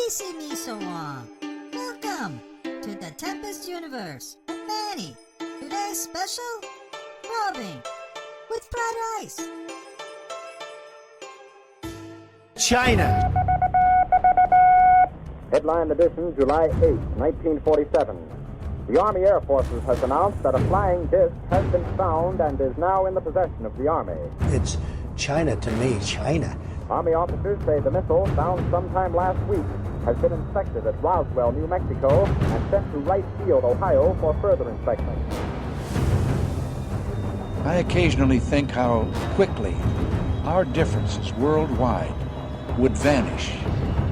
see me so long? Welcome to the Tempest Universe. And Manny, today's special, Robbing with fried ice. China. Headline edition, July 8, 1947. The Army Air Forces has announced that a flying disc has been found and is now in the possession of the Army. It's China to me, China. Army officers say the missile, found sometime last week, has been inspected at Roswell, New Mexico, and sent to Wright Field, Ohio, for further inspection. I occasionally think how quickly our differences worldwide would vanish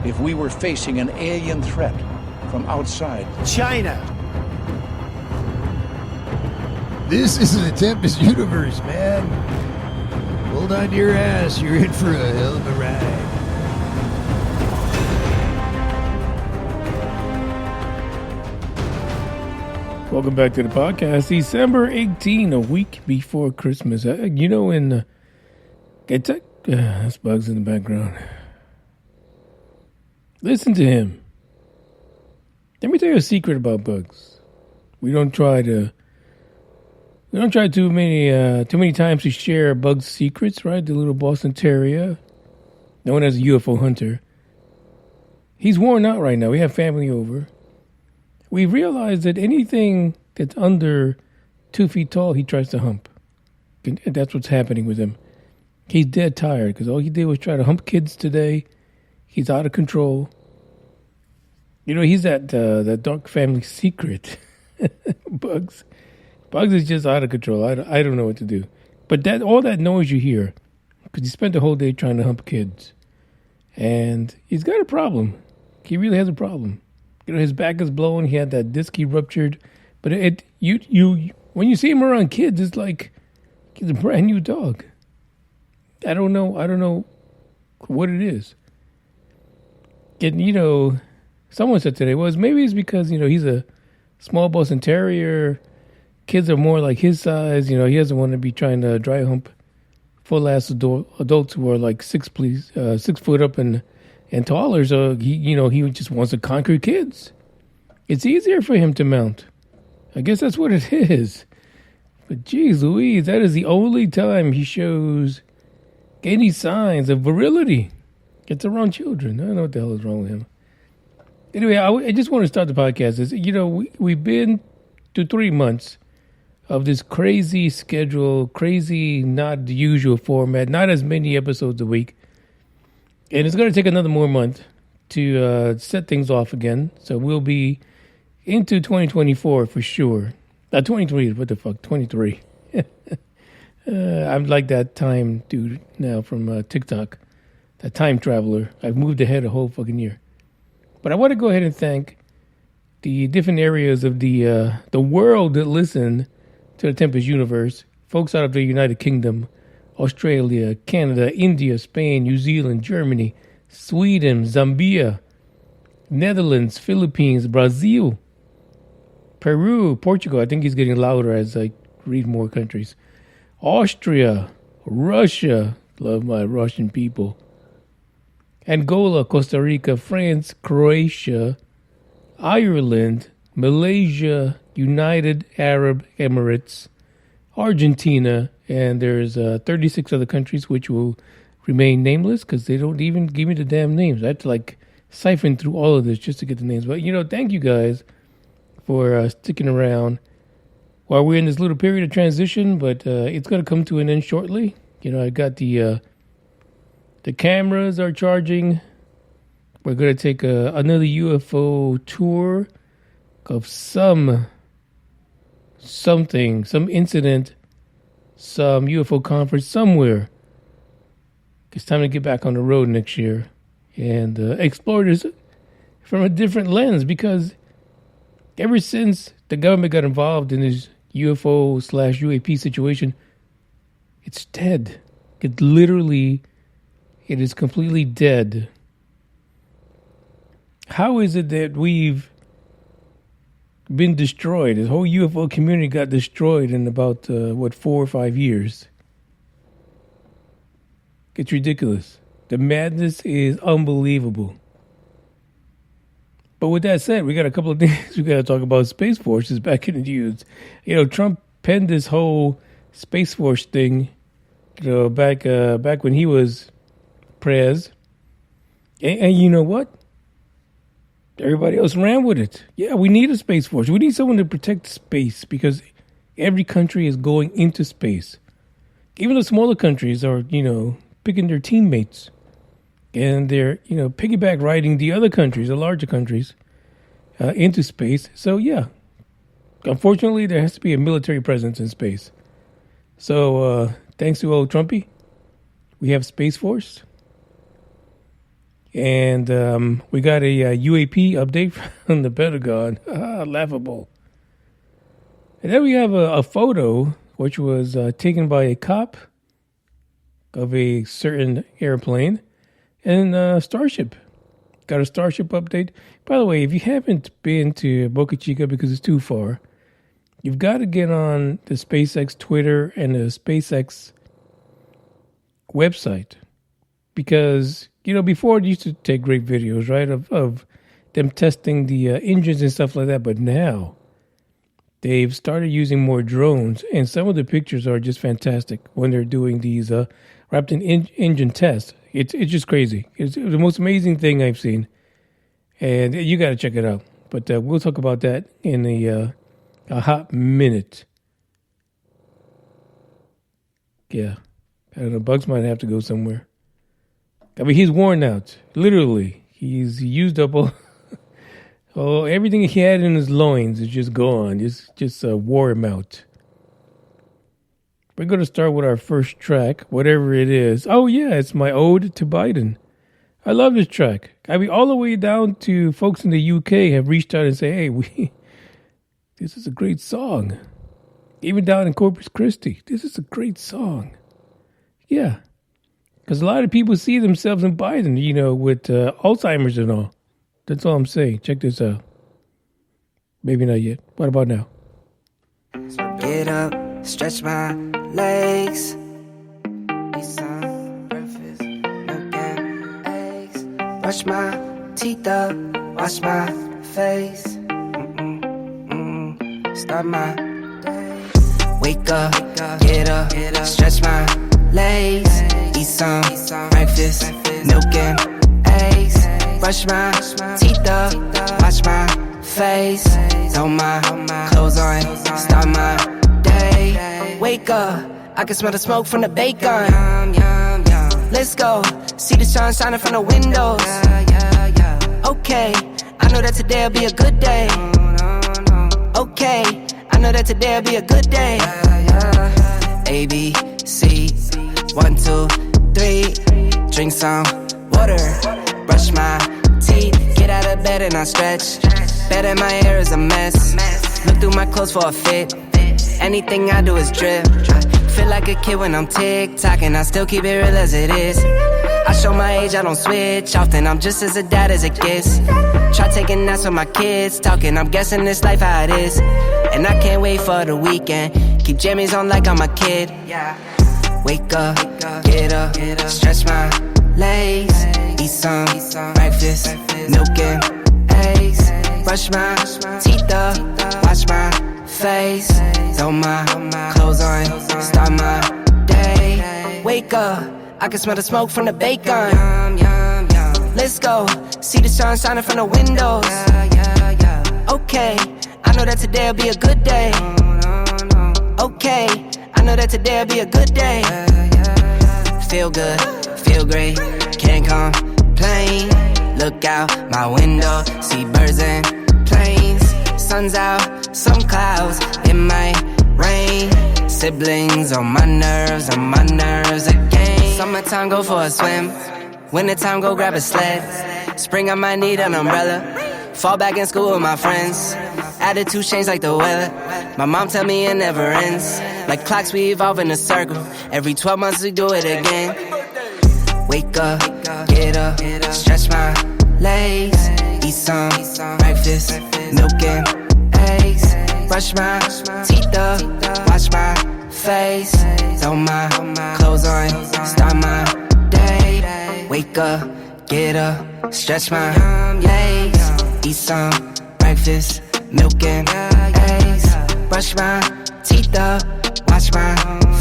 if we were facing an alien threat from outside. China. This is the Tempest Universe, man. Hold on to your ass. You're in for a hell of a ride. Welcome back to the podcast. December 18, a week before Christmas. In Kentucky, that's Bugs in the background. Listen to him. Let me tell you a secret about Bugs. We don't try too many times to share Bugs' secrets, right? The little Boston Terrier, known as a UFO hunter. He's worn out right now. We have family over. We realized that anything that's under 2 feet tall, he tries to hump. And that's what's happening with him. He's dead tired because all he did was try to hump kids today. He's out of control. You know, he's that dark family secret. Bugs is just out of control. I don't know what to do. But all that noise you hear, because he spent the whole day trying to hump kids. And he's got a problem. He really has a problem. You know, his back is blowing. He had that disc he ruptured. But when you see him around kids, it's like he's a brand new dog. I don't know what it is. And, someone said today, maybe it's because, he's a small Boston Terrier. Kids are more like his size. He doesn't want to be trying to dry hump full-ass adults who are like 6 foot up and taller. So, he just wants to conquer kids. It's easier for him to mount. I guess that's what it is. But geez Louise, that is the only time he shows any signs of virility. It's around children. I don't know what the hell is wrong with him. Anyway, I just want to start the podcast. We've been to 3 months of this crazy schedule, crazy, not the usual format, not as many episodes a week. And it's going to take another more month to set things off again. So we'll be into 2024 for sure. Not 2023, what the fuck, 23. I'm like that time dude now from TikTok, that time traveler. I've moved ahead a whole fucking year. But I want to go ahead and thank the different areas of the world that listen to the Tempest Universe. Folks out of the United Kingdom, Australia, Canada, India, Spain, New Zealand, Germany, Sweden, Zambia, Netherlands, Philippines, Brazil, Peru, Portugal. I think he's getting louder as I read more countries. Austria, Russia. Love my Russian people. Angola, Costa Rica, France, Croatia, Ireland, Malaysia, United Arab Emirates, Argentina, and there's 36 other countries which will remain nameless because they don't even give me the damn names. I have to siphon through all of this just to get the names. But thank you guys for sticking around while we're in this little period of transition. But it's going to come to an end shortly. I got the cameras are charging. We're going to take another UFO tour of some incident, some UFO conference somewhere. It's time to get back on the road next year and explore this from a different lens, because ever since the government got involved in this UFO/UAP situation, it's dead. It is completely dead. How is it that we've been destroyed? The whole UFO community got destroyed in about, 4 or 5 years. It's ridiculous. The madness is unbelievable. But with that said, we got a couple of things we got to talk about. Space Force is back in the news. Trump penned this whole Space Force thing, back when he was prez. And you know what? Everybody else ran with it. Yeah, we need a Space Force. We need someone to protect space because every country is going into space. Even the smaller countries are, picking their teammates. And they're, piggyback riding the other countries, the larger countries, into space. So, yeah, unfortunately, there has to be a military presence in space. So, thanks to old Trumpy, we have Space Force. And we got a UAP update from the Pentagon. Laughable. And then we have a photo which was taken by a cop of a certain airplane and Starship. Got a Starship update. By the way, if you haven't been to Boca Chica because it's too far, you've got to get on the SpaceX Twitter and the SpaceX website. Because, before it used to take great videos, right, of them testing the engines and stuff like that. But now they've started using more drones. And some of the pictures are just fantastic when they're doing these rapid engine tests. It's just crazy. It's the most amazing thing I've seen. And you got to check it out. But we'll talk about that in a hot minute. Yeah. I don't know. Bugs might have to go somewhere. I mean, he's worn out. Literally. He's used up all everything he had in his loins is just gone. Just wore him out. We're going to start with our first track, whatever it is. Oh, yeah, it's my ode to Biden. I love this track. I mean, all the way down to folks in the UK have reached out and say, hey, this is a great song. Even down in Corpus Christi, this is a great song. Yeah. Because a lot of people see themselves in Biden, with Alzheimer's and all. That's all I'm saying. Check this out. Maybe not yet. What about now? Get up, stretch my legs. Eat some breakfast, milk and eggs. Brush my teeth up, wash my face. Start my day. Wake up, get up, stretch my legs. Eat some breakfast, milk and eggs. Brush my teeth up, wash my face. Throw my clothes on, start my day. Wake up, I can smell the smoke from the bacon. Let's go, see the sun shining from the windows. Okay, I know that today'll be a good day. Okay, I know that today'll be a good day. A, B, C, 1, 2, 3. Drink some water, brush my teeth, get out of bed and I stretch. Bed in my hair is a mess. Look through my clothes for a fit. Anything I do is drip. Feel like a kid when I'm tick-tocking, I still keep it real as it is. I show my age, I don't switch often, I'm just as a dad as it gets. Try taking naps with my kids, talking, I'm guessing this life how it is. And I can't wait for the weekend, keep jammies on like I'm a kid. Wake up, get up, stretch my legs. Eat some breakfast, milk and eggs. Brush my teeth up, wash my face. Throw my clothes on, start my day. Wake up, I can smell the smoke from the bacon. Let's go, see the sun shining from the windows. Okay, I know that today'll be a good day. Okay, I know that today'll be a good day. Feel good, feel great, can't complain. Look out my window, see birds and planes. Sun's out, some clouds, it might rain. Siblings on my nerves again. Summertime, go for a swim. Wintertime, go grab a sled. Spring, I might need an umbrella. Fall back in school with my friends. Attitude change like the weather. My mom tell me it never ends. Like clocks, we evolve in a circle. Every 12 months we do it again. Wake up, get up, stretch my legs. Eat some breakfast, milk and eggs. Brush my teeth up, wash my face. Throw my clothes on, start my day. Wake up, get up, stretch my legs. eat some breakfast, milk and eggs. Brush my teeth up, wash my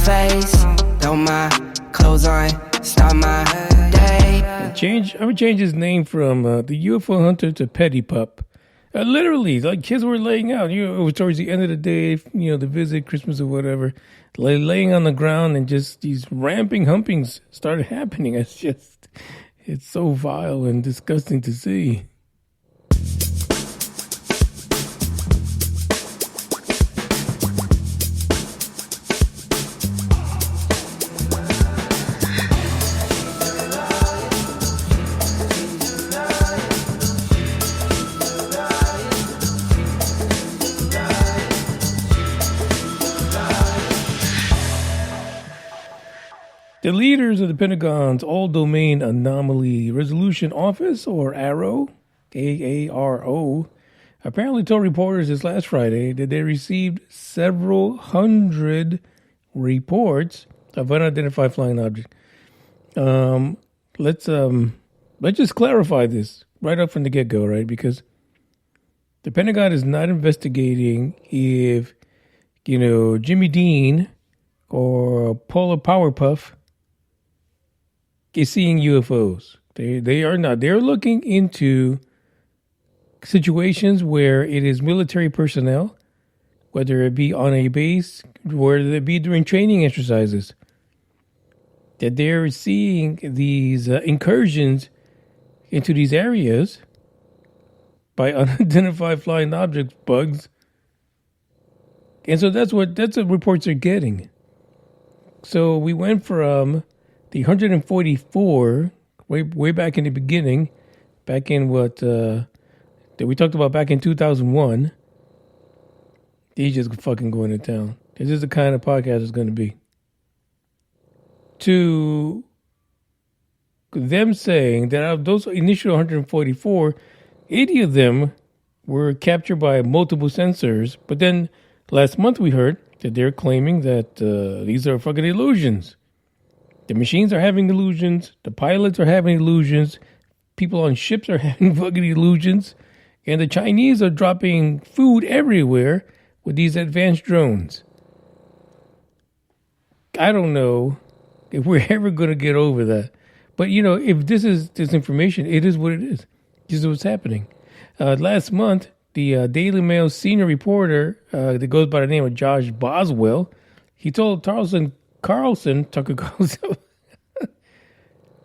face. Throw my clothes on, start my day. I would change his name from the UFO hunter to Petty Pup. Literally, like kids were laying out. It was towards the end of the day, the visit, Christmas or whatever, laying on the ground, and just these ramping humpings started happening. It's so vile and disgusting to see. The leaders of the Pentagon's All-Domain Anomaly Resolution Office, or AARO, AARO, apparently told reporters this last Friday that they received several hundred reports of unidentified flying objects. Let's just clarify this right up from the get-go, right? Because the Pentagon is not investigating if, Jimmy Dean or Polar Powerpuff is seeing UFOs. They are not. They're looking into situations where it is military personnel, whether it be on a base, whether it be during training exercises, that they're seeing these incursions into these areas by unidentified flying objects, bugs. And so that's what reports are getting. So we went from the 144 way back in the beginning, back in that we talked about back in 2001. He's just fucking going to town. This is the kind of podcast it's going to be. To them saying that out of those initial 144, 80 of them were captured by multiple sensors. But then last month we heard that they're claiming that these are fucking illusions. The machines are having illusions. The pilots are having illusions. People on ships are having fucking illusions. And the Chinese are dropping food everywhere with these advanced drones. I don't know if we're ever going to get over that. But, if this is disinformation, it is what it is. This is what's happening. Last month, the Daily Mail senior reporter that goes by the name of Josh Boswell, he told Tucker Carlson,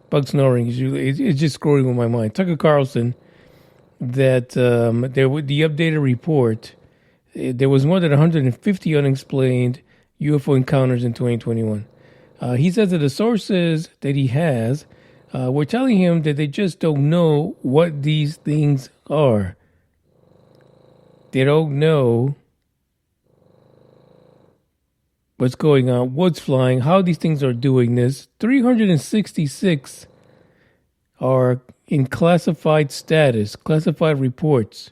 bug snoring, it's just scrolling with my mind. Tucker Carlson, that the updated report, there was more than 150 unexplained UFO encounters in 2021. He says that the sources that he has were telling him that they just don't know what these things are. They don't know what's going on, what's flying, how these things are doing this. 366 are in classified status, classified reports.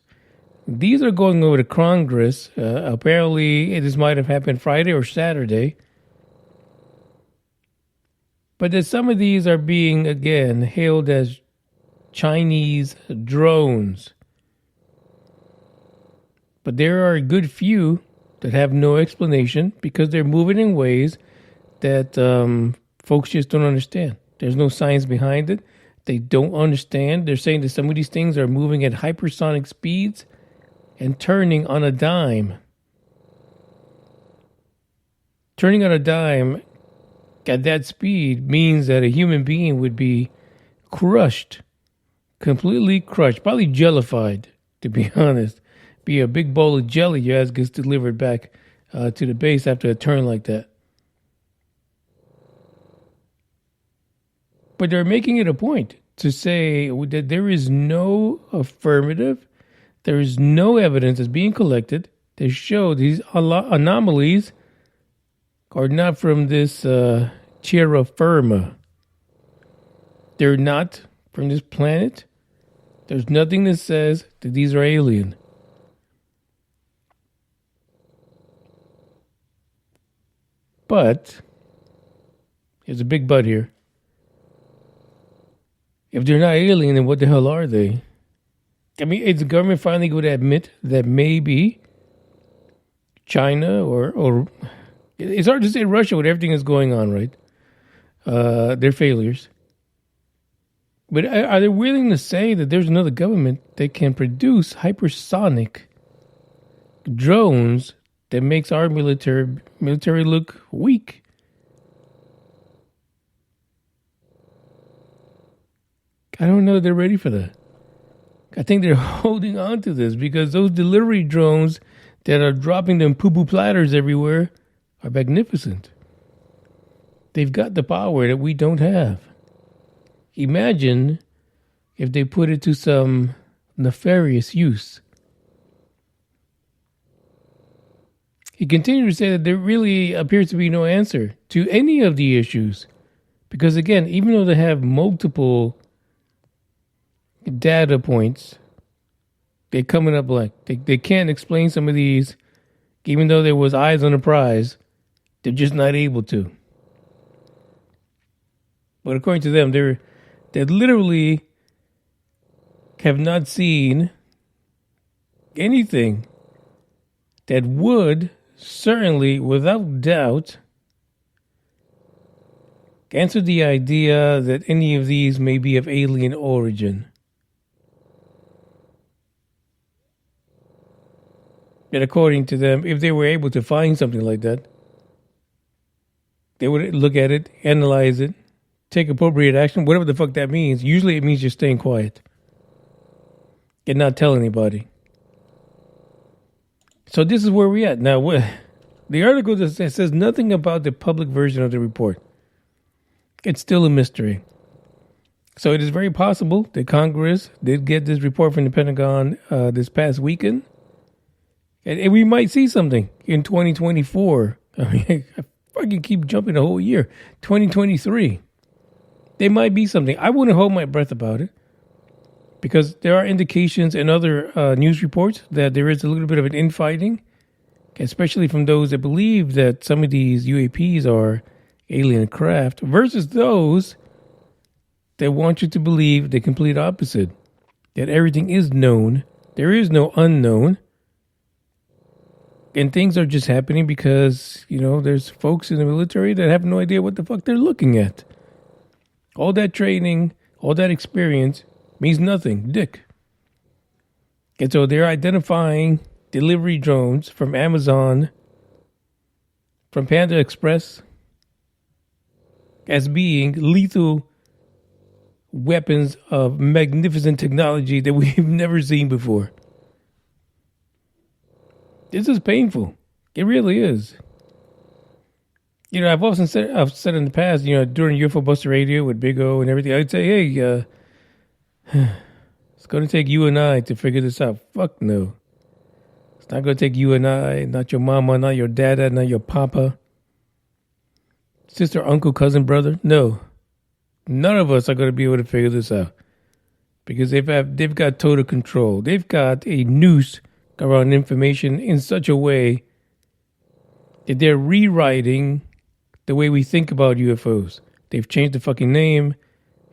These are going over to Congress. Apparently, this might have happened Friday or Saturday. But that some of these are being, again, hailed as Chinese drones. But there are a good few that have no explanation because they're moving in ways that folks just don't understand. There's no science behind it. They don't understand. They're saying that some of these things are moving at hypersonic speeds and turning on a dime. Turning on a dime at that speed means that a human being would be crushed, completely crushed, probably jellified, to be honest. Be a big bowl of jelly, your ass gets delivered back to the base after a turn like that. But they're making it a point to say that there is no affirmative, there is no evidence that's being collected to show these anomalies are not from this terra firma. They're not from this planet. There's nothing that says that these are alien. But, there's a big but here. If they're not alien, then what the hell are they? I mean, is the government finally going to admit that maybe China or it's hard to say Russia with everything that's going on, right? Their failures. But are they willing to say that there's another government that can produce hypersonic drones that makes our military look weak? I don't know if they're ready for that. I think they're holding on to this because those delivery drones that are dropping them poo-poo platters everywhere are magnificent. They've got the power that we don't have. Imagine if they put it to some nefarious use. He continued to say that there really appears to be no answer to any of the issues. Because again, even though they have multiple data points, they're coming up blank. They can't explain some of these, even though there was eyes on the prize. They're just not able to. But according to them, they literally have not seen anything that would certainly, without doubt, answer the idea that any of these may be of alien origin. And according to them, if they were able to find something like that, they would look at it, analyze it, take appropriate action, whatever the fuck that means. Usually it means you're staying quiet and not tell anybody. So this is where we're at. Now, the article that says nothing about the public version of the report. It's still a mystery. So it is very possible that Congress did get this report from the Pentagon this past weekend. And we might see something in 2024. I mean, I fucking keep jumping the whole year. 2023. There might be something. I wouldn't hold my breath about it. Because there are indications in other news reports that there is a little bit of an infighting. Especially from those that believe that some of these UAPs are alien craft. Versus those that want you to believe the complete opposite. That everything is known. There is no unknown. And things are just happening because, there's folks in the military that have no idea what the fuck they're looking at. All that training, all that experience means nothing. Dick. And so they're identifying delivery drones from Amazon, from Panda Express, as being lethal weapons of magnificent technology that we've never seen before. This is painful. It really is. I've said in the past, during UFO Buster Radio with Big O and everything, I'd say, hey, it's going to take you and I to figure this out. Fuck no. It's not going to take you and I, not your mama, not your dada, not your papa, sister, uncle, cousin, brother. No. None of us are going to be able to figure this out. Because they've got total control. They've got a noose around information in such a way that they're rewriting the way we think about UFOs. They've changed the fucking name,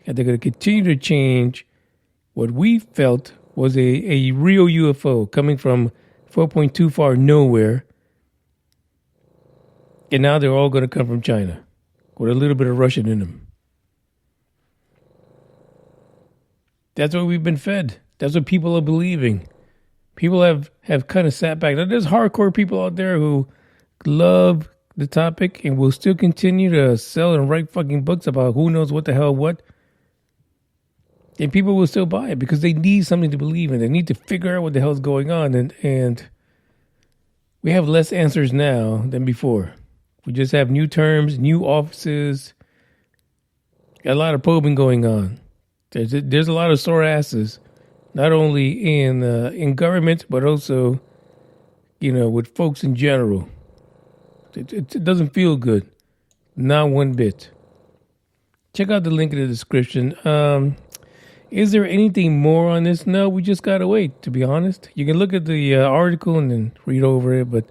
and they're going to continue to change what we felt was a real UFO coming from 4.2 far nowhere. And now they're all going to come from China with a little bit of Russian in them. That's what we've been fed. That's what people are believing. People have kind of sat back. Now, there's hardcore people out there who love the topic and will still continue to sell and write fucking books about who knows what the hell what. And people will still buy it because they need something to believe in. They need to figure out what the hell's going on. And we have less answers now than before. We just have new terms, new offices, got a lot of probing going on. There's a lot of sore asses. Not only in government, but also, with folks in general. It doesn't feel good. Not one bit. Check out the link in the description. Is there anything more on this? No, we just got to wait, to be honest. You can look at the article and then read over it, but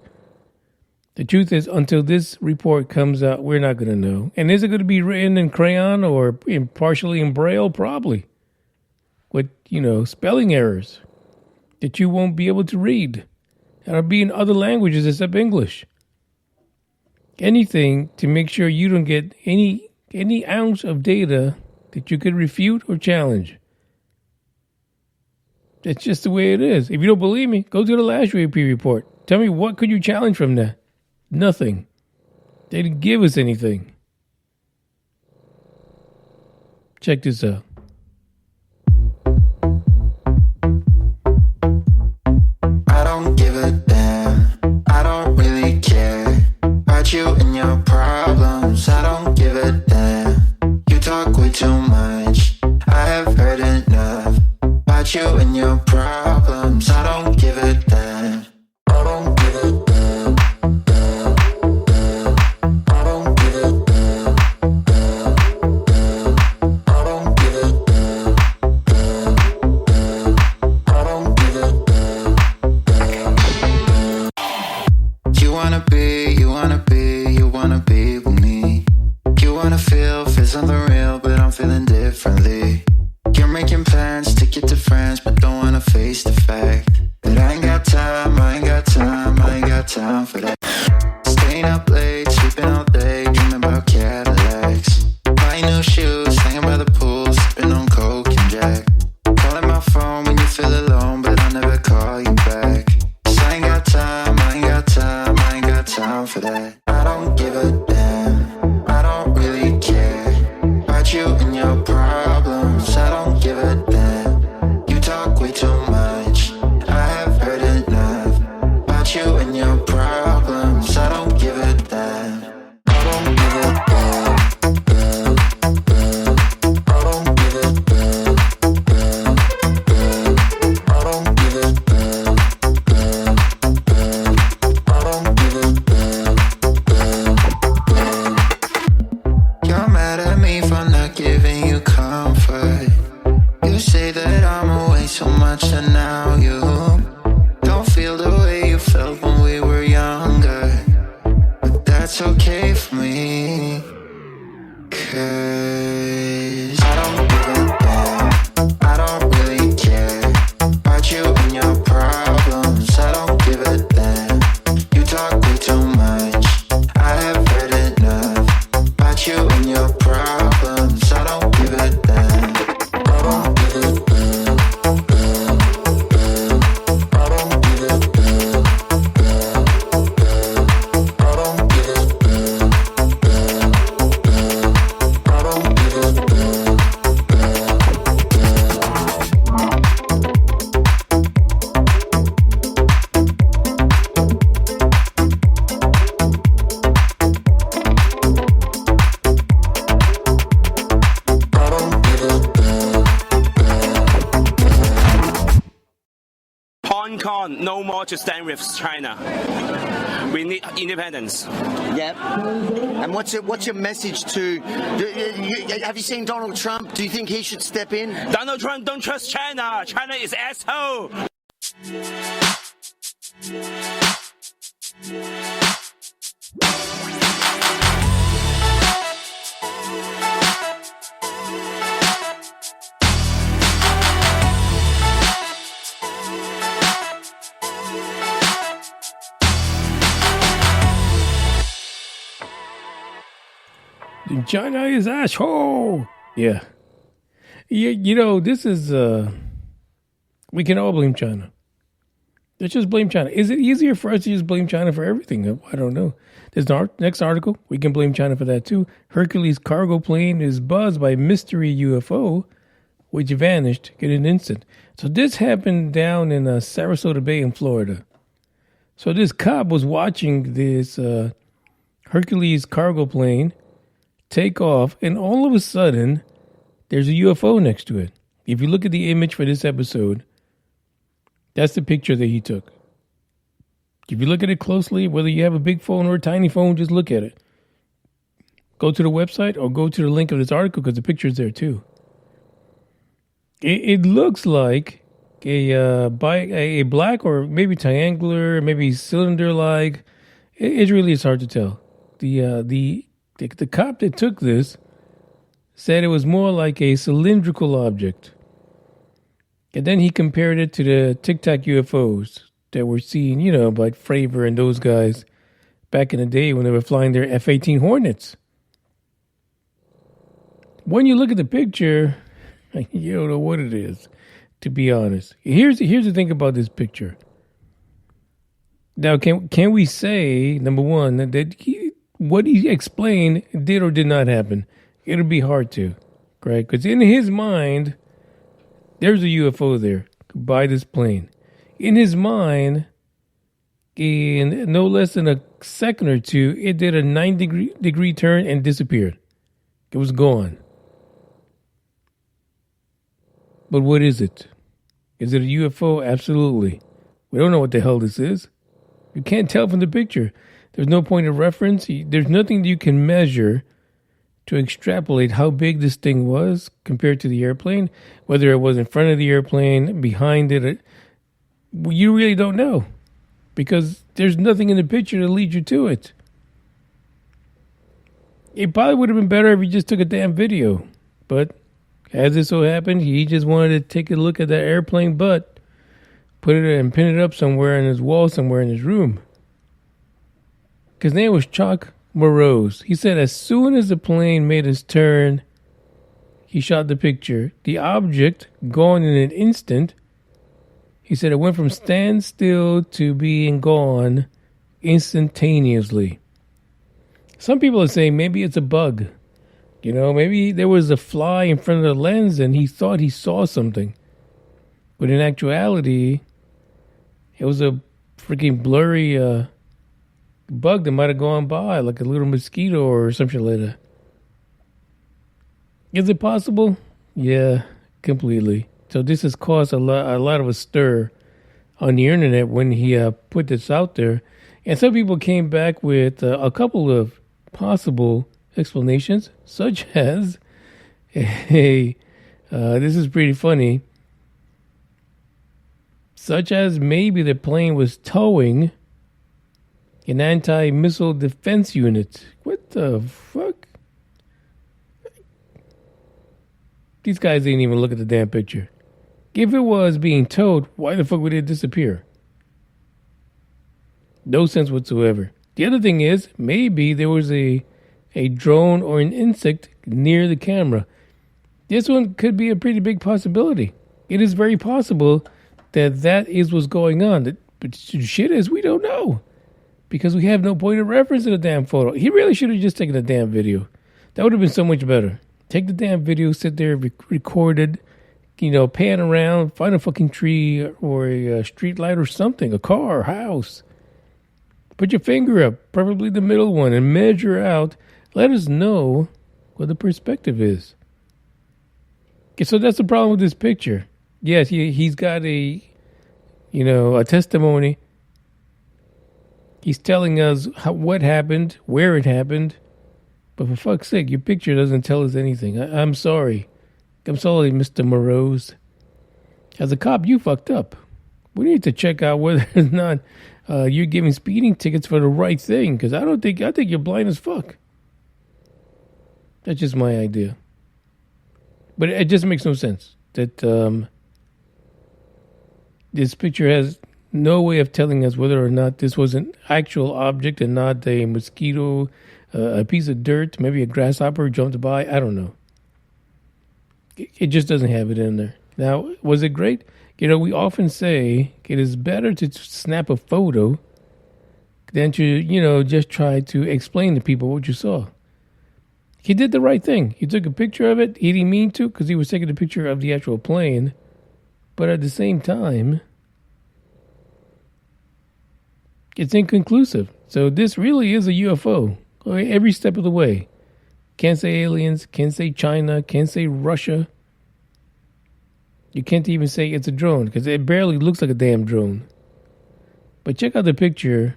the truth is, until this report comes out, we're not going to know. And is it going to be written in crayon or partially in Braille? Probably. With, spelling errors. that you won't be able to read, and will be in other languages except English. Anything to make sure you don't get any ounce of data that you could refute or challenge. That's just the way it is. If you don't believe me, go to the last UAP report. Tell me, what could you challenge from that? Nothing. They didn't give us anything. Check this out. I don't give a damn. I don't really care about you and your problems. I don't give a damn. You talk way too much. I have heard enough about you and your problems. I don't give a damn. I don't give a damn. Damn, damn. I don't give a damn. Damn, damn. I don't give a damn. Damn, damn. I don't give a damn. You wanna be with me. You wanna feel something real, but I'm feeling differently. You're making plans to get to France, but don't wanna face the fact that I ain't got time, I ain't got time, I ain't got time for that. Staying up late, sleeping all day, dreaming about Cadillacs. Buying new shoes, hanging by the pool, sipping on Coke and Jack. Calling my phone when you feel alone, but I'll never call you back. 'Cause I ain't got time, I ain't got time, I ain't got time for that. I don't give a damn, I don't really care about you and your problems. I don't give a damn. You talk way too much. I have heard enough about you and your problems. I don't give a damn. I don't give a damn. Damn, damn. I don't give a damn. Damn, damn. I don't give a damn. Damn, damn. I don't give a damn. Damn, damn. You're mad at me for not giving you comfort. You say that I'm away so much and now you don't feel the way you felt when we were younger. But that's okay for me, 'cause I don't give a damn. I don't really care about you and your problems. I don't give a damn. You talk way too much. I have heard enough about you and your problems. I don't give a damn. I don't give a damn. Damn, damn. I don't give a damn. Damn, damn. I don't give a damn. Damn, damn. I don't give a damn. I don't give a damn. Hong Kong no more to stand with China. We need independence. Yep. And what's your message to? Have you seen Donald Trump? Do you think he should step in? Donald Trump don't trust China. China is asshole. China is asshole. Yeah. You know, this is, we can all blame China. Let's just blame China. Is it easier for us to just blame China for everything? I don't know. There's the next article. We can blame China for that too. Hercules cargo plane is buzzed by mystery UFO, which vanished in an instant. So this happened down in Sarasota Bay in Florida. So this cop was watching this Hercules cargo plane take off, and all of a sudden, there's a UFO next to it. If you look at the image for this episode, that's the picture that he took. If you look at it closely, whether you have a big phone or a tiny phone, just look at it. Go to the website or go to the link of this article because the picture's there too. It looks like a black or maybe triangular, maybe cylinder-like. It really is hard to tell. The cop that took this said it was more like a cylindrical object. And then he compared it to the Tic Tac UFOs that were seen, by Fravor and those guys back in the day when they were flying their F-18 Hornets. When you look at the picture, you don't know what it is, to be honest. Here's the thing about this picture. Now, can we say, number one, that what he explained did or did not happen? It'll be hard to, right? Because in his mind, there's a UFO there by this plane. In his mind, in no less than a second or two, it did a 90-degree turn and disappeared. It was gone. But what is it? Is it a UFO? Absolutely. We don't know what the hell this is. You can't tell from the picture. There's no point of reference. There's nothing you can measure to extrapolate how big this thing was compared to the airplane, whether it was in front of the airplane, behind it. You really don't know because there's nothing in the picture to lead you to it. It probably would have been better if you just took a damn video, but as it so happened, he just wanted to take a look at that airplane butt, put it and pin it up somewhere in his wall, somewhere in his room. His name was Chuck Morose. He said as soon as the plane made its turn, he shot the picture. The object, gone in an instant, he said it went from standstill to being gone instantaneously. Some people are saying maybe it's a bug. Maybe there was a fly in front of the lens and he thought he saw something. But in actuality, it was a freaking blurry bug that might have gone by, like a little mosquito or something like that. Is it possible? Yeah, completely. So this has caused a lot of a stir on the internet when he put this out there. And some people came back with a couple of possible explanations, such as, this is pretty funny, such as maybe the plane was towing an anti-missile defense unit. What the fuck? These guys didn't even look at the damn picture. If it was being towed, why the fuck would it disappear? No sense whatsoever. The other thing is, maybe there was a drone or an insect near the camera. This one could be a pretty big possibility. It is very possible that is what's going on. But shit is, we don't know. Because we have no point of reference in the damn photo. He really should have just taken the damn video. That would have been so much better. Take the damn video, sit there, record it, pan around, find a fucking tree or a street light or something, a car, house. Put your finger up, preferably the middle one, and measure out. Let us know what the perspective is. Okay, so that's the problem with this picture. Yes, he's got a testimony. He's telling us what happened, where it happened. But for fuck's sake, your picture doesn't tell us anything. I'm sorry. I'm sorry, Mr. Morose. As a cop, you fucked up. We need to check out whether or not you're giving speeding tickets for the right thing. Because I think you're blind as fuck. That's just my idea. But it just makes no sense that this picture has no way of telling us whether or not this was an actual object and not a mosquito, a piece of dirt, maybe a grasshopper jumped by. I don't know. It just doesn't have it in there. Now, was it great? We often say it is better to snap a photo than to, just try to explain to people what you saw. He did the right thing. He took a picture of it. He didn't mean to because he was taking a picture of the actual plane. But at the same time, it's inconclusive. So this really is a UFO. Every step of the way. Can't say aliens, can't say China, can't say Russia. You can't even say it's a drone because it barely looks like a damn drone. But check out the picture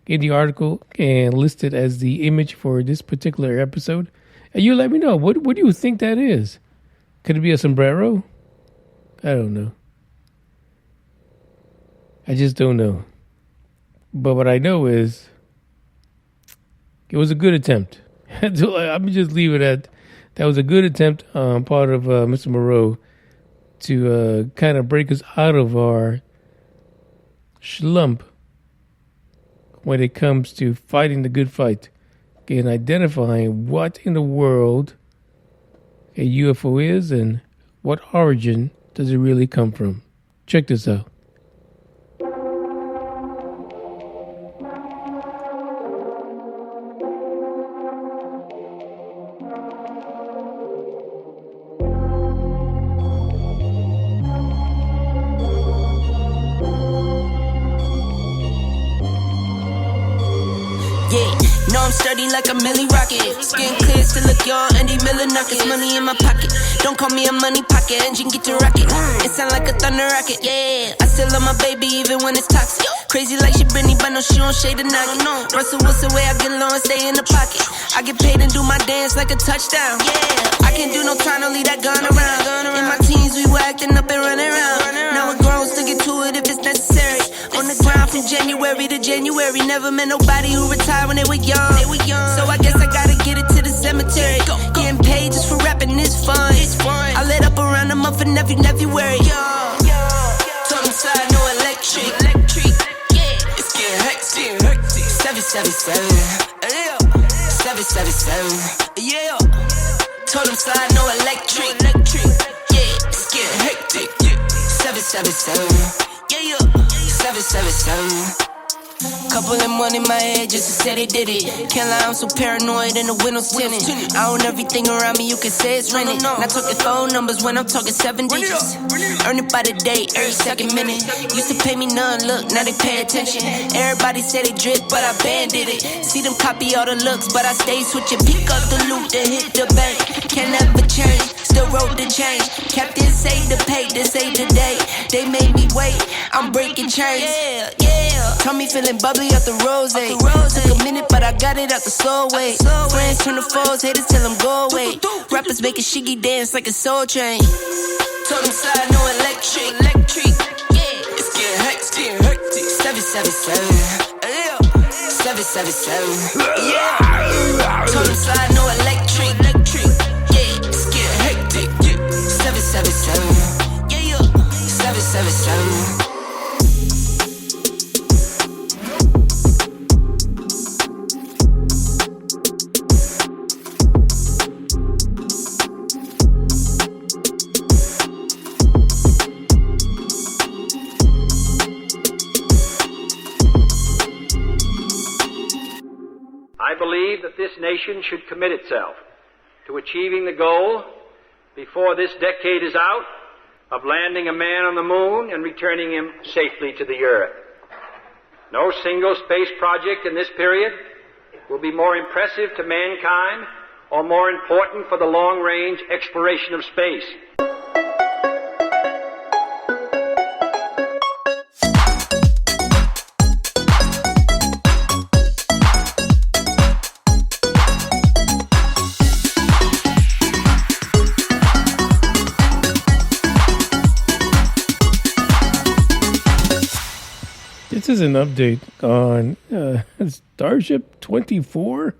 in the article and list it as the image for this particular episode. And you let me know, what do you think that is? Could it be a sombrero? I don't know. I just don't know. But what I know is it was a good attempt. Let me just leave it at that was a good attempt on part of Mr. Moreau to kind of break us out of our slump when it comes to fighting the good fight and identifying what in the world a UFO is and what origin does it really come from. Check this out. I'm sturdy like a Millie Rocket. Skin clear, still look young, Andy Miller knockers. Money in my pocket. Don't call me a money pocket. Engine get to rocket. It sound like a thunder rocket. Yeah, I still love my baby even when it's toxic. Crazy like she Britney, but no, she don't shade the noggin. Russell Wilson way I get low and stay in the pocket. I get paid and do my dance like a touchdown. Yeah, I can't do no time, don't leave that gun around. In my teens, we were acting up and running around. Now we're grown, still get to it if it's necessary. On the ground from January to January. Never met nobody who retired when they were young. So I guess I gotta get it to the cemetery. Getting paid just for rapping is fun. I lit up around a month of February. Told him side, no electric. It's getting hectic. 777. 777. Yeah. Told him slide, no electric. Yeah. It's getting hectic. 777. Yeah. 777. Couple of money in my head just to say they did it. Can't lie, I'm so paranoid and the windows tinted. I own everything around me, you can say it's rented. Not talking phone numbers when I'm talking 7 digits. Earn it by the day, every second minute. Used to pay me none, look, now they pay attention. Everybody say they drip, but I banded it. See them copy all the looks, but I stay switching. Pick up the loot, then hit the bank. Can't never change, still wrote the change. Captain say the pay, this ain't the day. They made me wait, I'm breaking chains. Yeah. Tell me feeling bubbly out the rose. Took a minute, but I got it out the soul way. Friends turn to foes, haters tell them go away. Rappers making shiggy dance like a soul train. Told them slide, no electric. Yeah, it's getting hectic. 777. 777. Yeah. Told them slide, no electric. Yeah, it's getting hectic. 777. Yeah. 777. I believe that this nation should commit itself to achieving the goal before this decade is out of landing a man on the moon and returning him safely to the earth. No single space project in this period will be more impressive to mankind or more important for the long-range exploration of space. This is an update on Starship 24.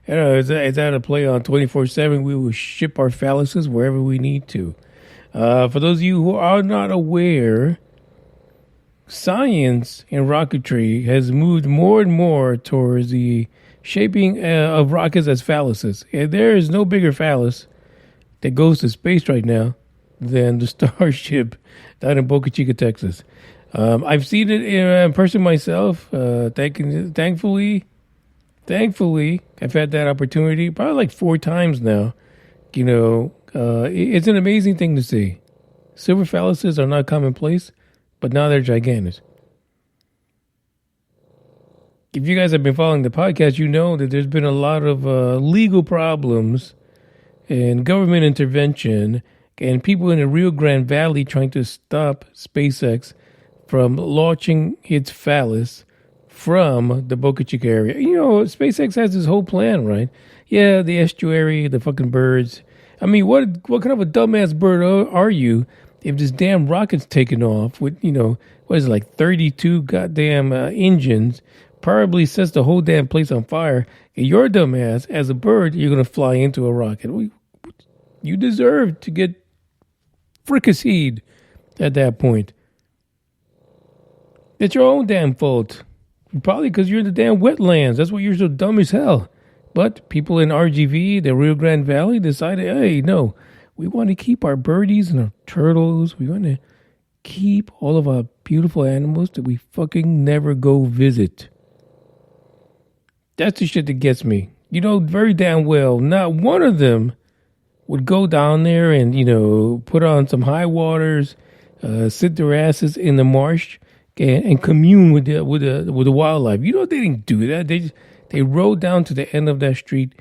Is that a play on 24/7? We will ship our phalluses wherever we need to. For those of you who are not aware, science and rocketry has moved more and more towards the shaping of rockets as phalluses. And there is no bigger phallus that goes to space right now than the Starship down in Boca Chica, Texas. I've seen it in person myself. Thankfully, I've had that opportunity probably like 4 times now. You know, it's an amazing thing to see. Silver phalluses are not commonplace, but now they're gigantic. If you guys have been following the podcast, you know that there's been a lot of legal problems and government intervention and people in the Rio Grande Valley trying to stop SpaceX from launching its phallus from the Boca Chica area. You know, SpaceX has this whole plan, right? Yeah, the estuary, the fucking birds. I mean, what kind of a dumbass bird are you if this damn rocket's taking off with, you know, what is it, like 32 goddamn engines, probably sets the whole damn place on fire, and your dumbass, as a bird, you're going to fly into a rocket. You deserve to get fricasseed at that point. It's your own damn fault. Probably because you're in the damn wetlands. That's why you're so dumb as hell. But people in RGV, the Rio Grande Valley, decided, hey, no, we want to keep our birdies and our turtles. We want to keep all of our beautiful animals that we fucking never go visit. That's the shit that gets me. You know very damn well, not one of them would go down there and, put on some high waters, sit their asses in the marsh and commune with the wildlife. They didn't do that. They rode down to the end of that street,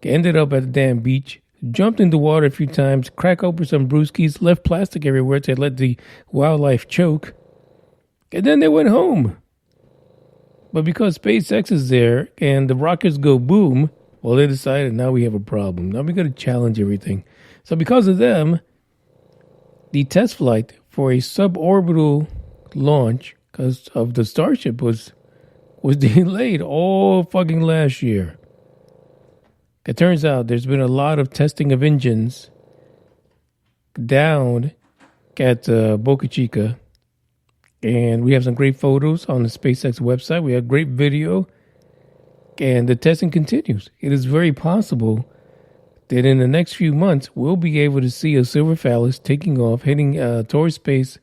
ended up at the damn beach, jumped in the water a few times, cracked open some brewskis, left plastic everywhere to let the wildlife choke, and then they went home. But because SpaceX is there and the rockets go boom, well, they decided now we have a problem. Now we got to challenge everything. So because of them, the test flight for a suborbital launch because of the Starship was delayed all fucking last year. It turns out there's been a lot of testing of engines down at Boca Chica. And we have some great photos on the SpaceX website. We have great video. And the testing continues. It is very possible that in the next few months, we'll be able to see a silver phallus taking off, heading towards space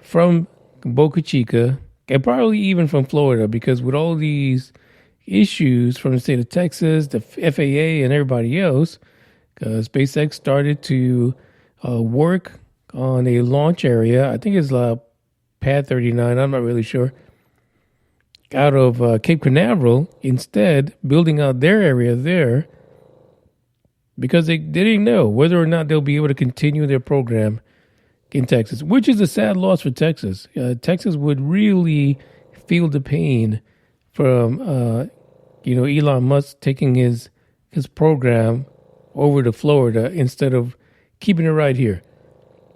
from Boca Chica, and probably even from Florida, because with all these issues from the state of Texas, the FAA, and everybody else, SpaceX started to work on a launch area. I think it's Pad 39, I'm not really sure, out of Cape Canaveral, instead building out their area there because they didn't know whether or not they'll be able to continue their program in Texas, which is a sad loss for Texas. Texas would really feel the pain from, Elon Musk taking his program over to Florida instead of keeping it right here.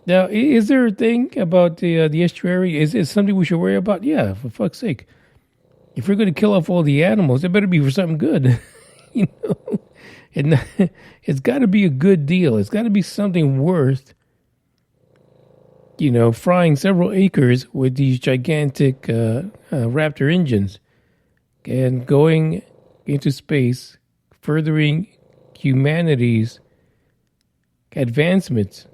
Now, is there a thing about the estuary? Is it something we should worry about? Yeah, for fuck's sake. If we're going to kill off all the animals, it better be for something good, And it's got to be a good deal. It's got to be something worth, frying several acres with these gigantic Raptor engines and going into space, furthering humanity's advancements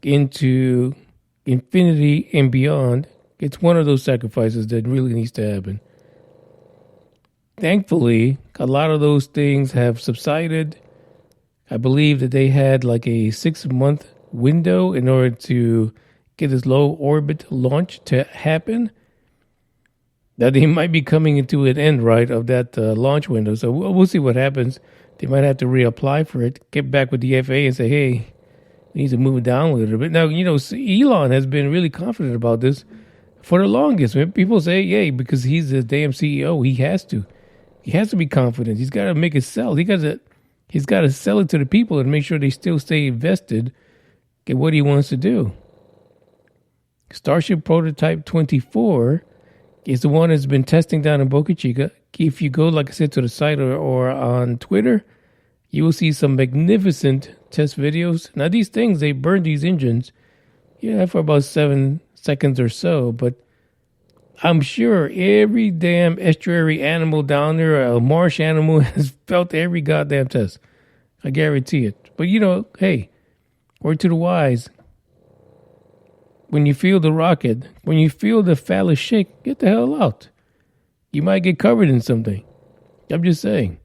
into infinity and beyond. It's one of those sacrifices that really needs to happen. Thankfully, a lot of those things have subsided. I believe that they had like a 6-month window in order to get this low orbit launch to happen. Now they might be coming into an end, right, of that launch window. So we'll see what happens. They might have to reapply for it, get back with the FAA and say, hey, we need to move it down a little bit. Now, Elon has been really confident about this for the longest. People say, yay, because he's the damn CEO, he has to. He has to be confident. He's got to make it sell. He's got to sell it to the people and make sure they still stay invested in what he wants to do. Starship Prototype 24 is the one that's been testing down in Boca Chica. If you go, like I said, to the site or on Twitter, you will see some magnificent test videos. Now, these things, they burn these engines, for about 7 seconds or so, but I'm sure every damn estuary animal down there, a marsh animal, has felt every goddamn test. I guarantee it. But, hey, word to the wise. When you feel the rocket, when you feel the phallus shake, get the hell out. You might get covered in something. I'm just saying.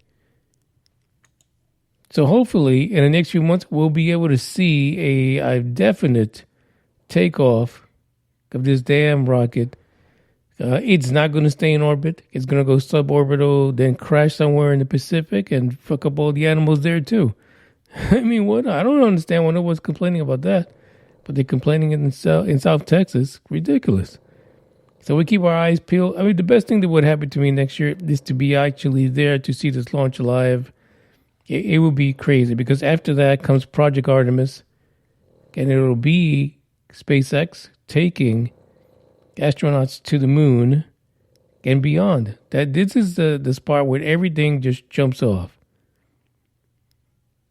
So hopefully, in the next few months, we'll be able to see a definite takeoff of this damn rocket. It's not going to stay in orbit. It's going to go suborbital, then crash somewhere in the Pacific and fuck up all the animals there too. I mean, what? I don't understand why no one's complaining about that. But they're complaining in South Texas. Ridiculous. So we keep our eyes peeled. I mean, the best thing that would happen to me next year is to be actually there to see this launch live. It would be crazy because after that comes Project Artemis. And it'll be SpaceX taking astronauts to the moon and beyond. This is the part where everything just jumps off,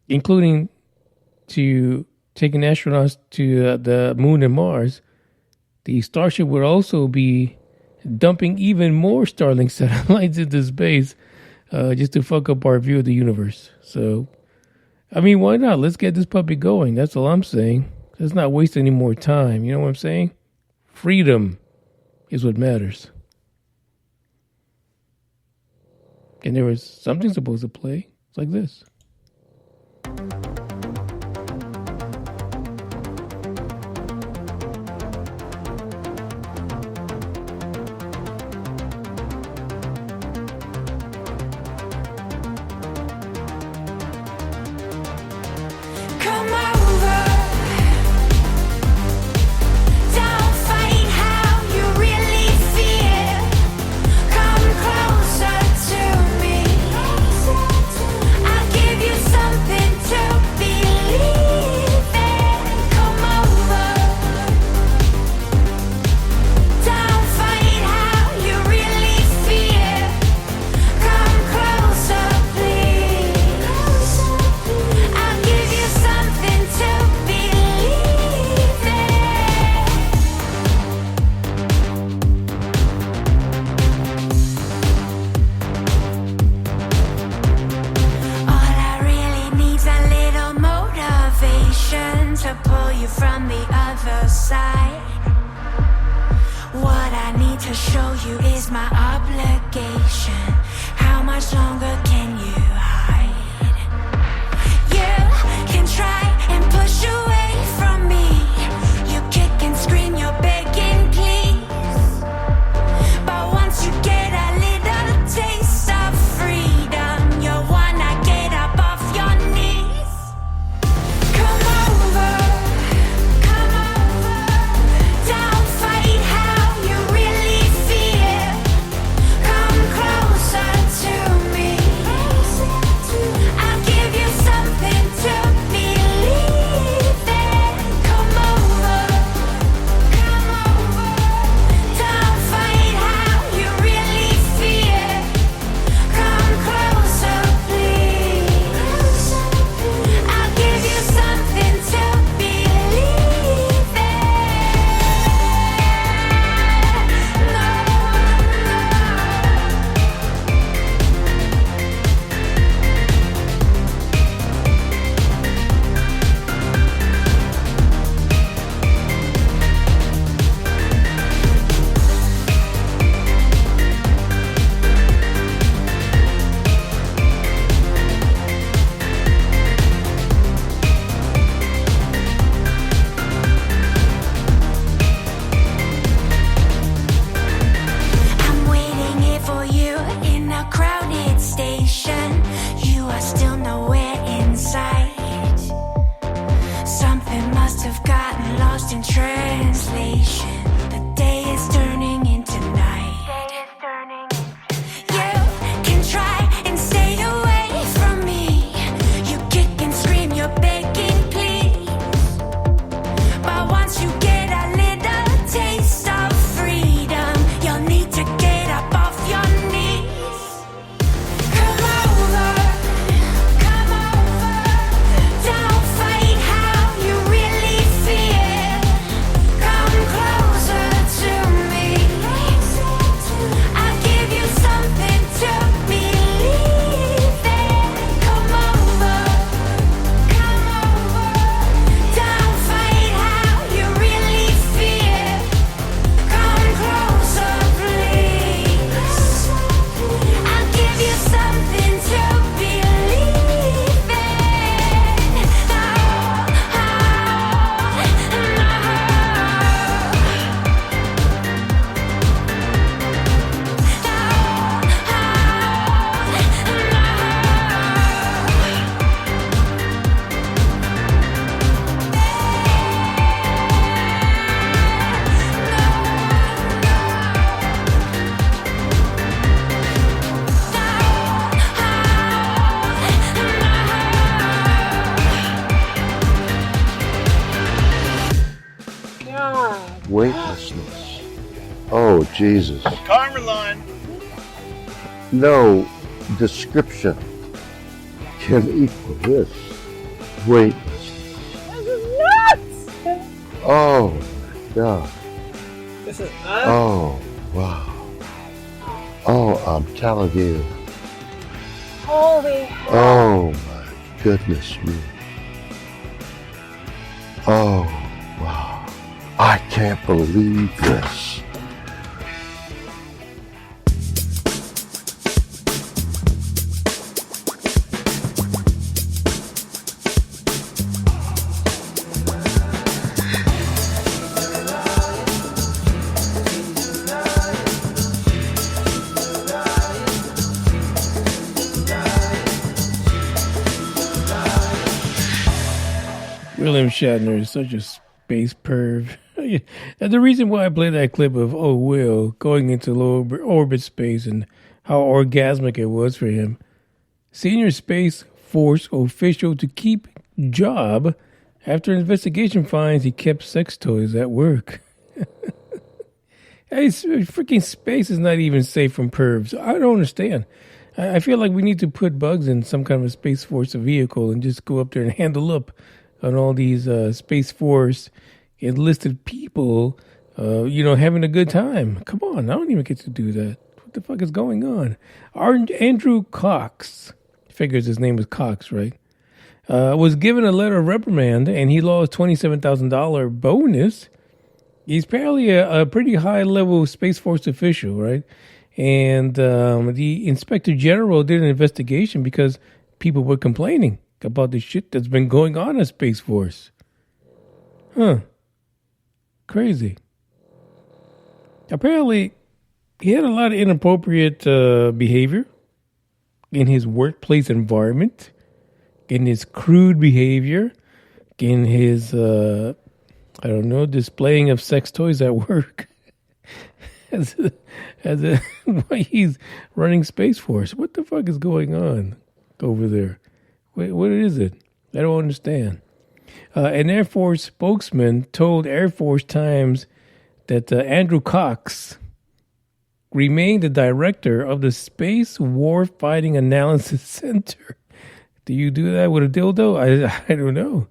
including to taking astronauts to the moon and Mars, the Starship would also be dumping even more Starlink satellites into space just to fuck up our view of the universe. So, I mean, why not? Let's get this puppy going. That's all I'm saying. Let's not waste any more time. You know what I'm saying? Freedom is what matters. And there was something supposed to play. It's like this. Come over. Don't fight how you really feel. Come closer to me. I'll give you something to believe in. Come over. Don't fight how you really feel. Come closer, please. I'll give you something to believe in. All I really need's a little motivation to pull you from the other side. What I need to show you is my obligation. How much longer can you hide? You can try and push away from me. You kick and scream, you're begging, please. But once you get a little taste of freedom, you'll wanna get up off your knees. Come over. Don't fight how you really feel. Come closer to me. I'll give you something to believe in. Come over. Don't fight how you really feel. Come closer, please. I'll give you something to believe in. I'm waiting here for you in a crowded station. You are still nowhere in sight. Something must have gotten lost in translation. The day is turning into night. You can try and stay away from me. You kick and scream, you're begging, please. But once you get a little taste of freedom, you'll need to get up off your knees. Come over. Don't fight how you really feel. Come closer to me. I'll give you something to believe in. Come over. Don't fight how you really feel. Come closer, please. I'll give you something to believe in. Weightlessness. Oh, Jesus. Carmeline. No description can equal this. Weightlessness. No! Oh, God. This is Oh, wow. Oh, I'm telling you. Holy hell. Oh, my goodness me. Oh, wow. I can't believe this. William Shatner is such a space perv. And the reason why I play that clip of Will going into low orbit space and how orgasmic it was for him. Senior Space Force official to keep job after investigation finds he kept sex toys at work. Hey, freaking space is not even safe from pervs. I don't understand. I feel like we need to put bugs in some kind of a Space Force vehicle and just go up there and handle up on all these Space Force enlisted people, having a good time. Come on, I don't even get to do that. What the fuck is going on? Andrew Cox, figures his name was Cox, right? Was given a letter of reprimand, and he lost $27,000 bonus. He's apparently a pretty high-level Space Force official, right? And the Inspector General did an investigation because people were complaining about the shit that's been going on in Space Force. Huh. Crazy. Apparently, he had a lot of inappropriate behavior in his workplace environment, in his crude behavior, in his, displaying of sex toys at work. Why he's running Space Force. What the fuck is going on over there? Wait, what is it? I don't understand. An Air Force spokesman told Air Force Times that Andrew Cox remained the director of the Space Warfighting Analysis Center. Do you do that with a dildo? I don't know.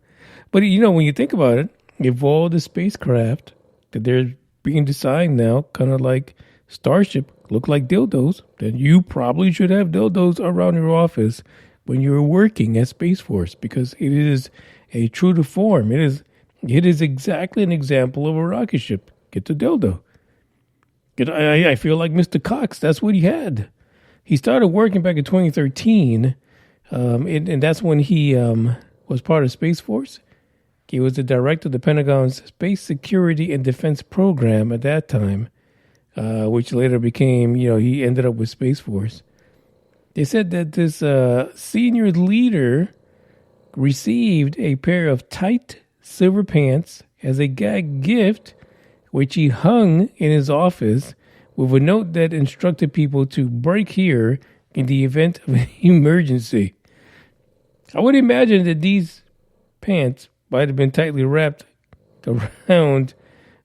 But, when you think about it, if all the spacecraft that they're being designed now, kind of like Starship, look like dildos, then you probably should have dildos around your office when you're working at Space Force, because it is a true to form. It is exactly an example of a rocket ship. Get the dildo. I feel like Mr. Cox, that's what he had. He started working back in 2013, and that's when he was part of Space Force. He was the director of the Pentagon's Space Security and Defense Program at that time, which later became, he ended up with Space Force. They said that this senior leader received a pair of tight silver pants as a gag gift, which he hung in his office with a note that instructed people to break here in the event of an emergency. I would imagine that these pants might have been tightly wrapped around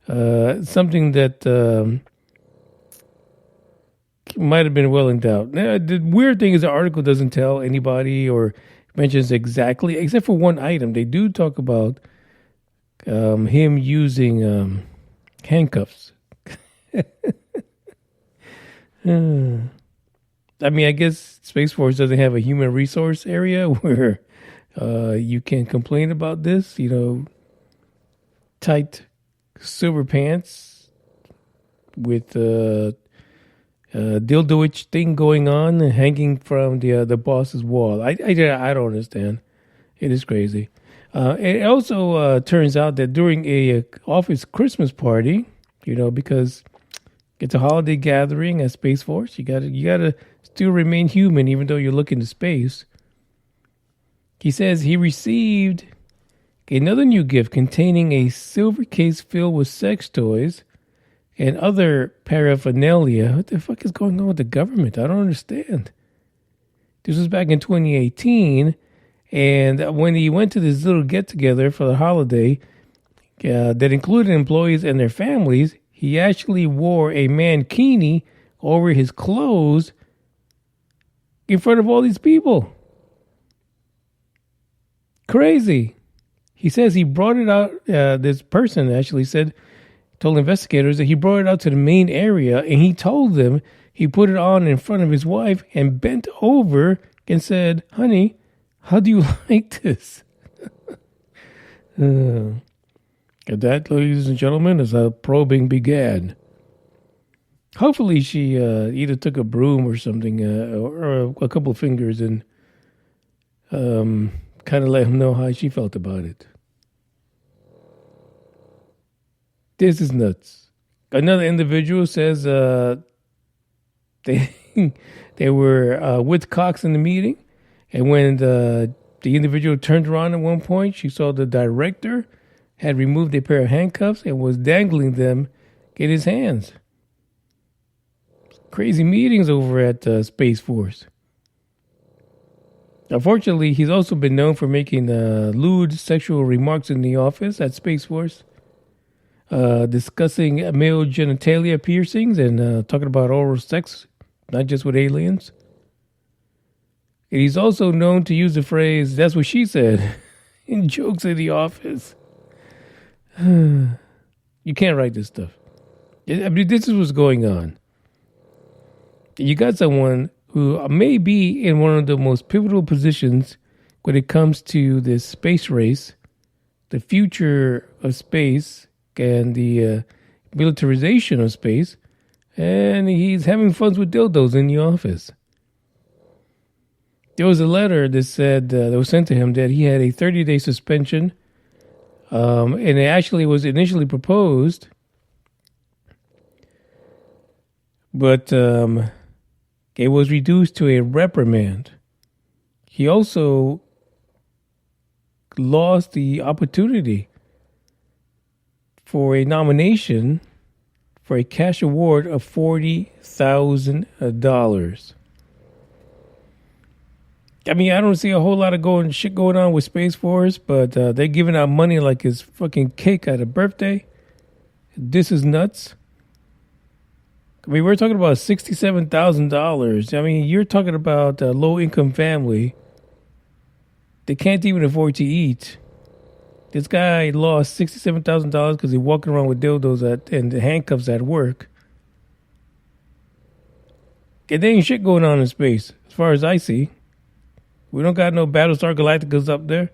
something that might have been well endowed. Now, the weird thing is the article doesn't tell anybody or mentions exactly, except for one item. They do talk about him using handcuffs. I mean, I guess Space Force doesn't have a human resource area where you can complain about this, tight silver pants with dildo-ish thing going on and hanging from the boss's wall. I don't understand. It is crazy. It also turns out that during a office Christmas party, because it's a holiday gathering at Space Force, you gotta still remain human even though you're looking to space. He says he received another new gift containing a silver case filled with sex toys and other paraphernalia. What the fuck is going on with the government? I don't understand. This was back in 2018, and when he went to this little get-together for the holiday that included employees and their families, he actually wore a mankini over his clothes in front of all these people. Crazy. He says he brought it out. This person actually told investigators that he brought it out to the main area, and he told them he put it on in front of his wife and bent over and said, "Honey, how do you like this?" And that, ladies and gentlemen, is how probing began. Hopefully she either took a broom or something, or a couple of fingers, and kind of let him know how she felt about it. This is nuts. Another individual says they were with Cox in the meeting, and when the individual turned around at one point, she saw the director had removed a pair of handcuffs and was dangling them in his hands. Crazy meetings over at Space Force. Unfortunately, he's also been known for making lewd sexual remarks in the office at Space Force, discussing male genitalia piercings and talking about oral sex, not just with aliens. And he's also known to use the phrase, "That's what she said," in jokes in the office. You can't write this stuff. I mean, this is what's going on. You got someone who may be in one of the most pivotal positions when it comes to this space race, the future of space, and the militarization of space, and he's having fun with dildos in the office. There was a letter that said that was sent to him that he had a 30-day suspension, and it actually was initially proposed, but it was reduced to a reprimand. He also lost the opportunity for a nomination for a cash award of $40,000. I mean, I don't see a whole lot of shit going on with Space Force, but they're giving out money like it's fucking cake at a birthday. This is nuts. I mean, we're talking about $67,000. I mean, you're talking about a low-income family. They can't even afford to eat. This guy lost $67,000 because he's walking around with dildos and handcuffs at work. And there ain't shit going on in space, as far as I see. We don't got no Battlestar Galacticas up there.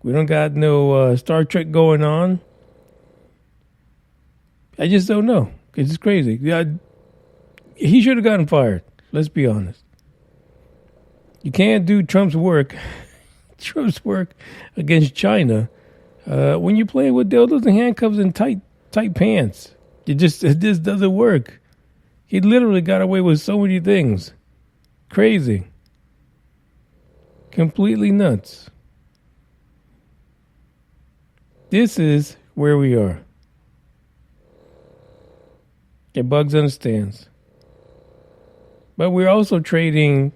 We don't got no Star Trek going on. I just don't know. It's just crazy. Yeah, he should have gotten fired. Let's be honest. You can't do Trump's work against China when you're playing with dildos and handcuffs and tight pants. It just doesn't work. He literally got away with so many things. Crazy. Completely nuts. This is where we are. And Bugs understands. But we're also trading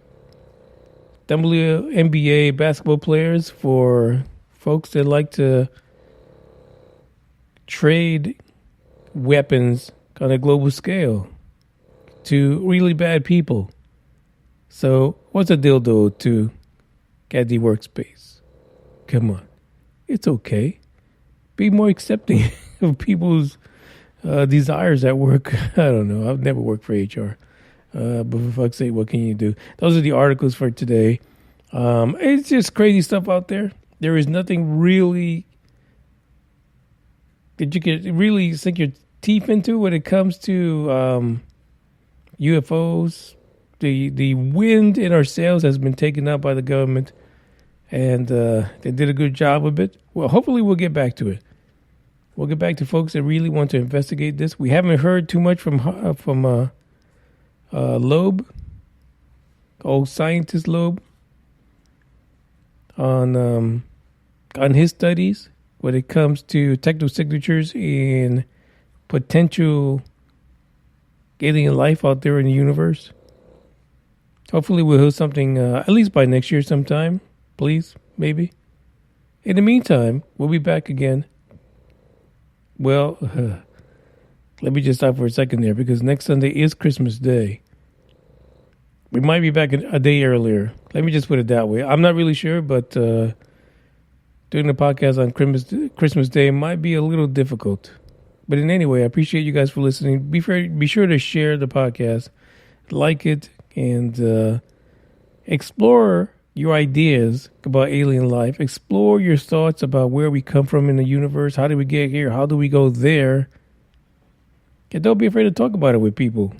WNBA basketball players for folks that like to trade weapons on a global scale to really bad people. So what's a dildo to at the workspace? Come on. It's okay. Be more accepting of people's desires at work. I don't know. I've never worked for HR. But for fuck's sake, what can you do? Those are the articles for today. It's just crazy stuff out there. There is nothing really that you could really sink your teeth into when it comes to UFOs. The wind in our sails has been taken up by the government, and they did a good job of it. Well, hopefully we'll get back to it. We'll get back to folks that really want to investigate this. We haven't heard too much from Loeb, old scientist Loeb, on his studies when it comes to technosignatures in potential alien life out there in the universe. Hopefully we'll hear something at least by next year sometime. Please, maybe. In the meantime, we'll be back again. Well, let me just stop for a second there, because next Sunday is Christmas Day. We might be back a day earlier. Let me just put it that way. I'm not really sure, but doing the podcast on Christmas Day might be a little difficult. But in any way, I appreciate you guys for listening. Be sure to share the podcast, like it, and explore your ideas about alien life. Explore your thoughts about where we come from in the universe. How did we get here? How do we go there? And don't be afraid to talk about it with people.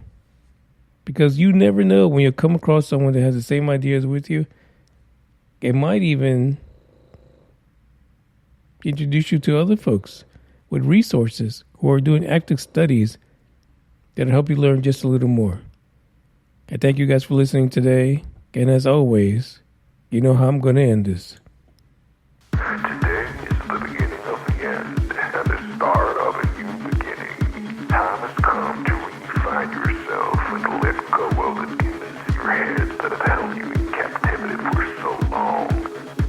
Because you never know when you come across someone that has the same ideas with you. It might even introduce you to other folks with resources who are doing active studies that'll help you learn just a little more. I thank you guys for listening today. And as always, you know how I'm going to end this. Today is the beginning of the end and the start of a new beginning. Time has come to refine yourself and let go of the demons in your head that have held you in captivity for so long.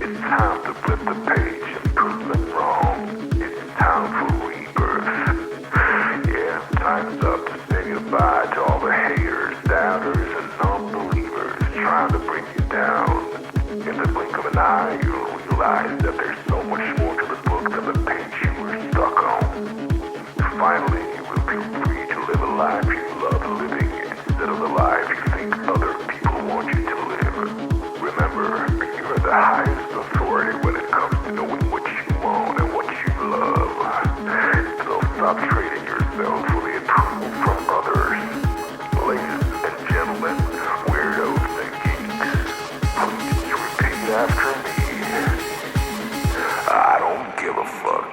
It's time to flip the page and prove them wrong. It's time for rebirth. Yeah, time's up to say goodbye to all the haters, doubters, and non-believers trying to bring you down. In the blink of an eye, you'll realize that there's so much more to the book than the page you were stuck on. Finally, you will be free to live a life you love living instead of the life you think other people want you to live. Remember, you're the highest authority when it comes to knowing what you want and what you love. So stop trading yourself for the approval from others. Ladies and gentlemen, weirdos and geeks, please repeat after me. I don't give a fuck.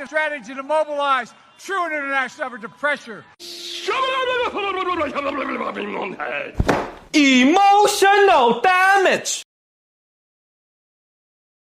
Strategy to mobilize true international effort to pressure. Emotional damage.